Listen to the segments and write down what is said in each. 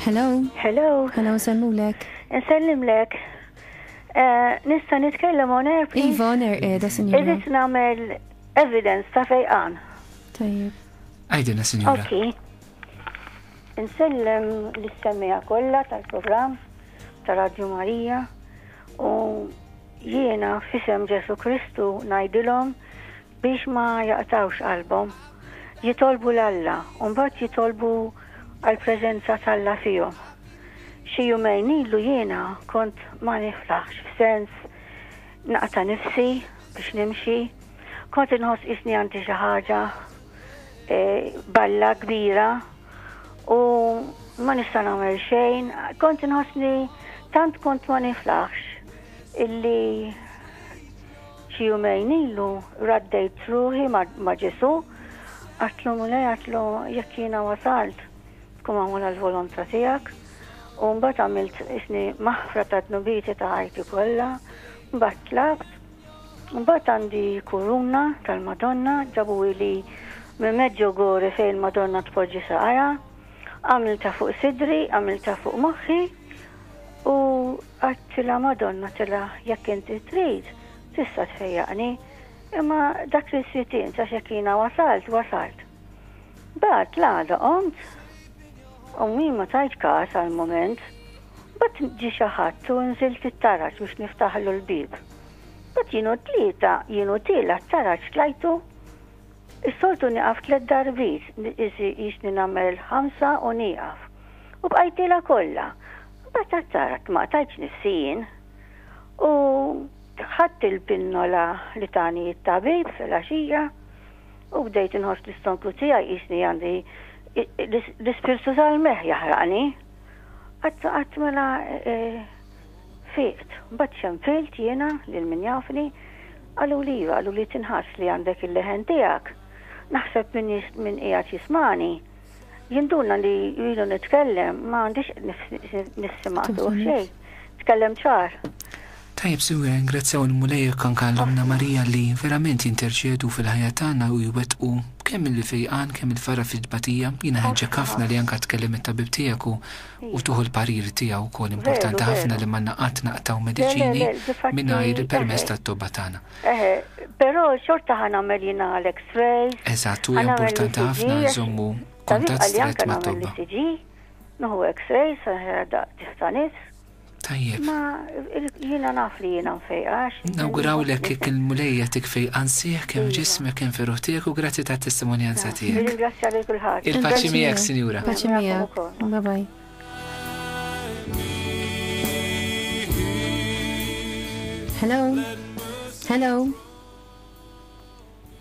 Hello, nselmu lek. Nsellim lek. Nista nitkellem on air, please? Iva, on air, da, signora. Irrit namel evidence ta' fejqan. Tajjeb. Għajdina, signora. Ok. Nsellem l-semmija kollha tal-programm ta' Radio Marija u jiena fisem Ġesu Kristu ngħidilhom biex ma jaqtawx qalbhom, jitolbu l-Alla u mbagħad jitolbu għall-preżenza tal-Alla fihom. Xi jumejn ilu jiena kont ma niflaħx f'sens naqta' nifsi biex nimxi, kont inħoss isni għandi xi ħaġa balla kbira u ma nista' nagħmel xejn, kont inħossni tant kont ma niflaħx illi xi jumejn ilu raddejt ruħi ma' Ġesu, għatlu mulej għatlu jekk jiena wasalt tkun magħmula l-volontà tiegħek u mbagħad għamilt isni maħfra ta' tnubiti ta' ħajti kollha, mbagħad tlabt, mbagħad għandi kuruna tal-Madonna ġabuli minn Meġġu Gori fejn Madonna tpoġġi saqajja, għamilta fuq sidri, għamilta fuq moħħi u għattila Madonna tila jekk inti trid tista' tfejjaqni, imma dak li s-sitin ta' xekina wasalt. Bad l-għada qomt, ummi ma tajt kas għal-moment, bat ġi xaħat u nżilt it-taraċ biex niftaħlu l-bib. Bat jienu tila t-taraċ tlajtu, is-soltu niqaf 3 darbit, jisni namel 5 u niqaf. U bqajtila kolla. Bat t-taraċ ma tajċ nifsijin u ħadd il-pinnola li tani it-tabib fil-għaxija u bdejt inħoss l-istonklu tiegħi jisni għandi l-ispirtu tal-meħ jaħraqni. Għatt mela fiqt. Bat xemfilt jiena lil min jafni għallu li tinħass li għandek il-leħen tiegħek. Naħseb min qiegħed jismani. Jinduna li jilu nitkellem ma għandix nissimaqtu xejn. Tkellem ċar. Tajjeb, siwja, ringrazzjaw il-mulej kan kallomna Marija li verament jinterċedu fil-ħajja tagħna u jwettqu kemm il-fejqan, kemm il-farra fil-batija. Jiena ħeġġek ħafna li anke tkellem it-tabib tiegħek u tuħu l-pariri tiegħu wkoll importanti ħafna li ma naqat naqtaw mediċini mingħajr il-permess tat-tobba tagħna. Però xorta ħanagħmel jiena l-X-ray. Eżatt, huwa importanti ħafna nżommu kuntatt strett mat-tobba. Nuhu X-ray sa tiftanis. Tajjeb. Ma jiena naf li jiena nfejqax. Nawguraw lek kik il-mulejja tik fejqan sieħ kemm ġismek kemm ferruħ tiegħek u grazzi tat-testimonjanza tiegħek. Ringrazzja lil kulħadd. Il-paċi miegħek, Sinjura. Paċi miegħek. Bye-bye.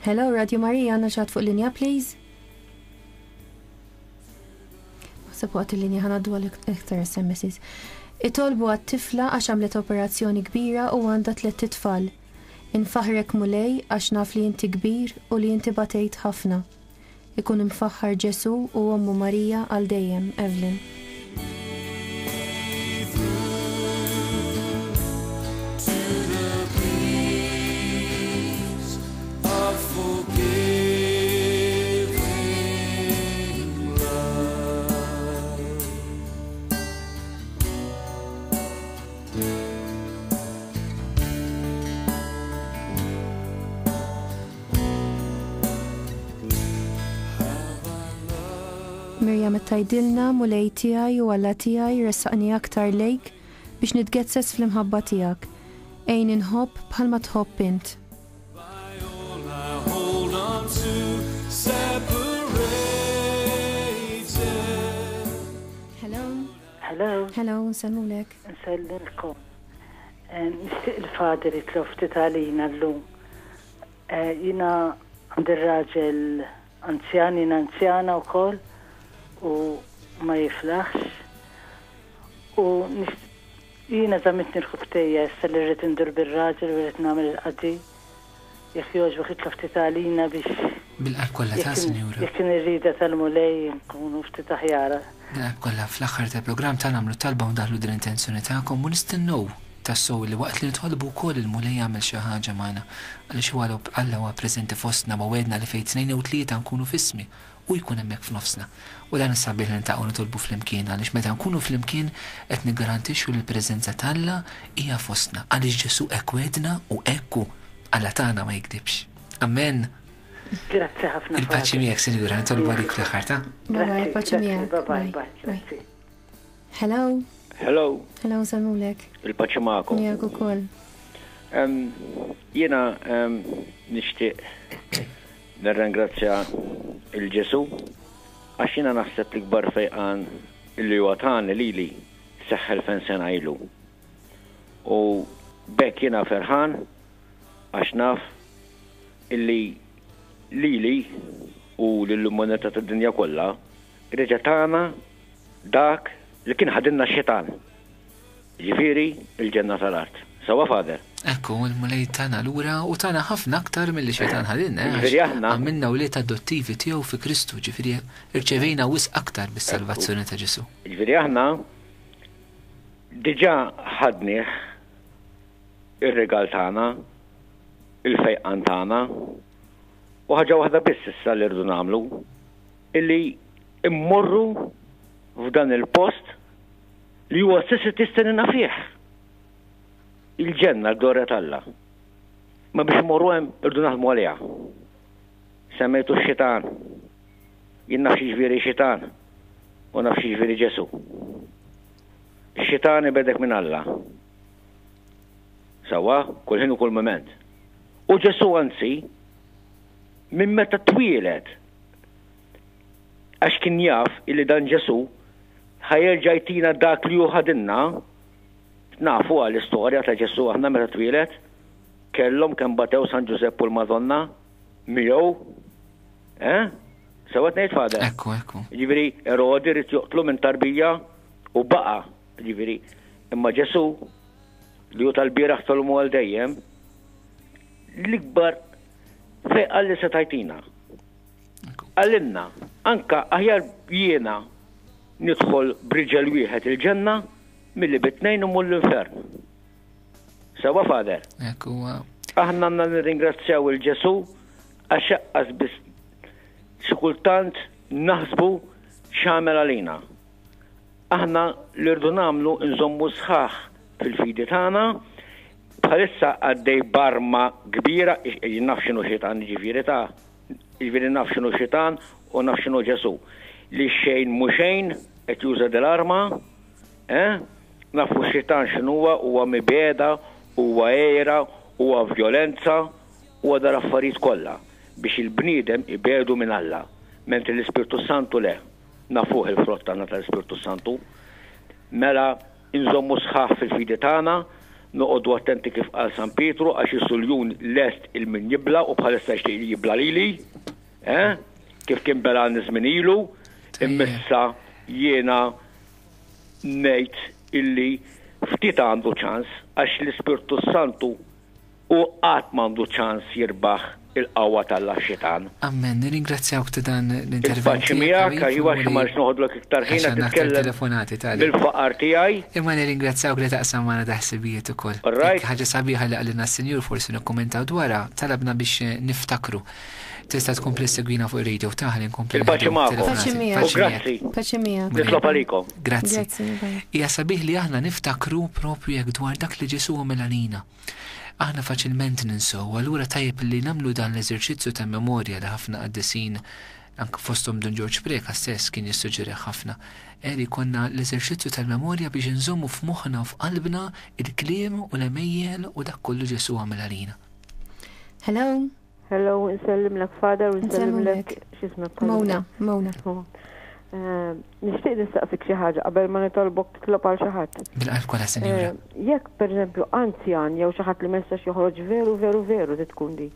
Hello, Radio Marija, għandna xatt fuq linja, please. Naħseb waqt il-linja ħanaddu għal iktar SMSs. Itolbu għat-tifla għax għamlet operazzjoni kbira u għandha 3 tfal. Infaħrek mulej għax naf li inti kbir u li inti batejt ħafna. Ikun imfaħħar Ġesu u Ommu Marija għal dejjem, Evelyn. Mirjam tajdilna mulej tiegħi u Alla tiegħi ressaqni aktar lejk biex nitgezzes fl-imħabba tiegħek. Ejn inħobb bħalma tħobb int. Hello, nsellmulek. Nsellilkom. Nixtieq il-fader jitlofti talina llum. Jiena għandi raġel anzjan, jiena anzjana wkoll u ma jiflaħx. U jiena żammitni l-ħubtejja issa li rrid indur bir-raġel u rrid nagħmel il-qadi. Jekk jogħġbok jitlofti talina biex bil-qalb kollha ta' Sinjura. Jekk irrida tal-mulej nkunu ftit aħjara. Bil-qalb kollha fl-aħħar tal-programm tagħna nagħmlu talba u ndaħlu din l-intenzjoni tagħkom u nistennew tassew li waqt li nitħolbu wkoll il-mulej jagħmel xi ħaġa magħna għaliex huwa Alla huwa preżenti fostna ma wedna li fejn 2 u 3 nkunu f'ismi u jkun hemmhekk f'nofsna. U dan is-sabiħ li ntaqgħu nitolbu flimkien għaliex meta nkunu flimkien qed niggarantixxu li l-preżenza tagħlla hija fostna għaliex Ġesu hekk wedna u hekk Alla tagħna ma jikdibx. Amen. Grazzi ħafna. Il-paċi miegħek, Sinjura, nitolbu għalik fl-aħħar ta'. Il-paċi miegħek. Hello. Hello, salmulek. Il-paċi magħkom. Miegħek ukoll. Jiena nixtieq nirringrazzja il-Ġesu għax jiena naħseb li kbar fejqan illi huwa tagħna lili seħħel fejn sena ilu. U bekk jiena ferħan għax naf illi lili u l-umanità tad-dinja kollha reġa' tagħna dak li kien ħadilna x-xetan. Ġifieri il-ġenna tal-art. Sawa Fader. Ekku, il-mulej tagħna lura u tagħna ħafna aktar milli xetan ħadilna. Ġifieri aħna għamilna wlied adottivi tiegħu fi Kristu, ġifieri irċevejna wisq aktar bis-salvazzjoni ta' Ġesu. Ġifieri aħna diġà ħadnieh ir-regal tagħna, il-fejqan tagħna, u ħaġa waħda biss issa li rridu nagħmlu illi immorru f'dan il-post li huwa stess tistenna fih. Il-ġenna l-glorja tal-Alla. Ma biex immorru hemm irdu naħdmu għaliha. Semmejtu x-xitan. Jien naf xi ġifieri xitan u naf xi ġifieri Ġesu. Ix-xitan ibedek minn Alla. Sawa, kull ħin u kull moment. U Ġesu anzi minn meta twieled għax kien jaf illi dan Ġesu ħajerġa' jtina dak li hu ħadilna. Nafu għall-istorja ta' Ġesu aħna meta twieled kellhom kemm batew San Giuseppe u l-Madonna miegħu. Sewwa ngħid Fader. Ekku. Ġifieri Erodi rid joqtlu minn tarbija u baqa'. Ġifieri imma Ġesu li hu tal-bieraħ tal-lum għal dejjem l-ikbar fejqa li se tajtina. Għallinna, anka aħjar jiena nidħol b'riġel wieħed il-ġenna milli bitnejn imur l-infern. Sewa Fader. Aħna għandna nirringrazzjaw il-Ġesu għax jaqqas biss xi kultant naħsbu x'għamel għalina. Aħna li rridu nagħmlu nżommu sħaħ fil-fidi tagħna. Bħalissa għaddej barma kbira, naf x'inhu xitan ġifieri naf x'inhu xitan u naf x'inhu Ġesu. Li xejn mhu xejn qed juża dil-arma, nafu xitan x'inhuwa huwa mibeda, huwa għera, huwa vjolenza, huwa dal-affarijiet kollha biex il-bniedem ibedu minn Alla. Mentri l-Ispirtu Santu le, nafuh il-frott tagħna tal-Ispirtu Santu. Mela inżommu sħaħ fil-fidi tagħna, noqogħdu attenti kif qal San Pietru għax is-suljun lest il-min jibla u bħalissa jixtieq jibla lili, kif kien bela żmien ilu, immissa jiena ngħid illi ftit għandu ċans għax l-Ispirtu Santu u qatt m'għandu ċans jirbaħ il-qawwa tal-xitan. Amen, nirringrazzjawk ta' dan l-intervent. Il-paċi miegħek għajwa xi marx noħodlok iktar ħin qed titkellem bil-faqar tiegħi. Imma nirringrazzjawk li taqsam magħna daħsibijiet ukoll. Ħaġa sabiħa li qalilna s-Sinjur forsi nikkummentaw dwarha talabna biex niftakru. Tista' tkompli segwina fuq ir-radio taħli nkompli. Il-paċi magħkom. Grazzi. Paċi miegħek. Nitlob għalikom. Grazzi. Hija sabiħ li aħna niftakru propju jekk dwar dak li Ġesu għamel. Aħna faċilment ninsow, allura tajjeb li namlu dan l-eżerċizzju ta' memorja li ħafna qaddisin anke fosthom Don George Preka stess kien jissuġġeri ħafna. Konna l-eżerċizzju tal-memorja biex nżommu f'moħħna u f'qalbna il-kliem u l-emejjel u dak kollu Ġesu għamel għalina. Hello, nsellimlek Fader u nsellimlek x'ismek. Mona. Nixtieq nistaqsik xi ħaġa qabel ma nitolbok titlob għal xi ħadd. Bil-qalb kollha Sinjura. Jekk pereżempju anzjan jew xi ħadd li ma jistax joħroġ veru tkun di.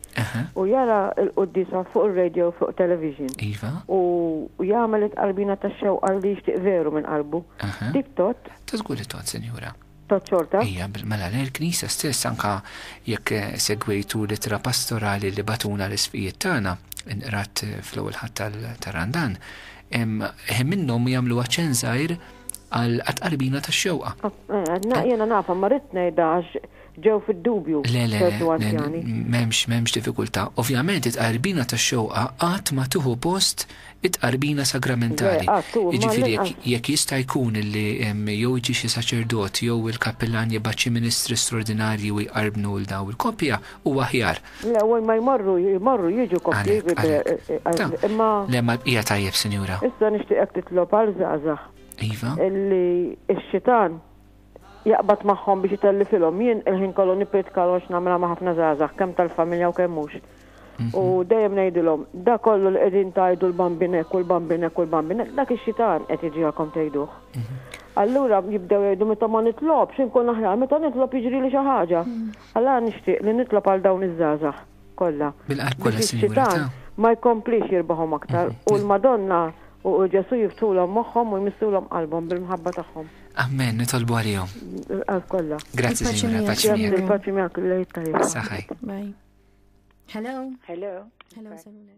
U jara l-qudiesa fuq ir-radio fuq television. Iva. U jagħmel it-qalbina tax-xewqa li jixtieq veru minn qalbu. Dik tot. Tżgur li tot, Sinjura. Tot xorta? Ija, mela l-Knisja stess anka jekk segwejtu litra pastorali li batuna l-isfijiet tagħna inqrat fl-ewwel ħadd tal-Randan. Minnom jagħmlu ċenżajr għal qalbina tax-xewqa. Jiena nafa ma rrid ngħidha ġew fid-dubju. Le, memx diffikultà. Ovvjament it-qarbina tax-xewqa qatt ma tieħu post it-qarbina sagramentali. Jiġifieri jekk jista' jkun illi jew jiġi xi saċerdot jew il-kappellan jibgħat xi ministri straordinarji u jqarbnu l daw il-koppja huwa aħjar. L-ewwel ma jmorru jiġu koppji imma. Le ma hija tajjeb, Sinjura. Issa nixtieqek titlob għal żgħażagħ. Iva. Illi x-xitan jaqbad magħhom biex jitelli filhom. Jien il-ħin kollu nippritkalu għax nagħmilha ma' ħafna żgħażagħ kemm tal-familja u kemm mhux. U dejjem ngħidilhom, da kollu li qegħdin tajdu l-bambinek u l-bambinek u l-bambinek, dak ix-xitan qed jiġihalkom tgħiduh. Allura jibdew jgħidu meta ma nitlobx inkun aħjar, meta nitlob jiġri li xi ħaġa. Allura nixtieq li nitlob għal dawn iż-żgħażagħ kollha. Bil-qalb kollha, Sinjura. Ma jkomplix jirbaħhom aktar u l-Madonna u Ġesu jiftulhom moħħhom u jmissulhom qalbhom bil-mħabba tagħhom. Amen, nitolbu għalihom. Kollha. Grazzi, Sinjura, paċi miegħek. Paċi miegħek lejl tajjeb. Saħħaj. Bye. Hello. Hello. Hello, Samina.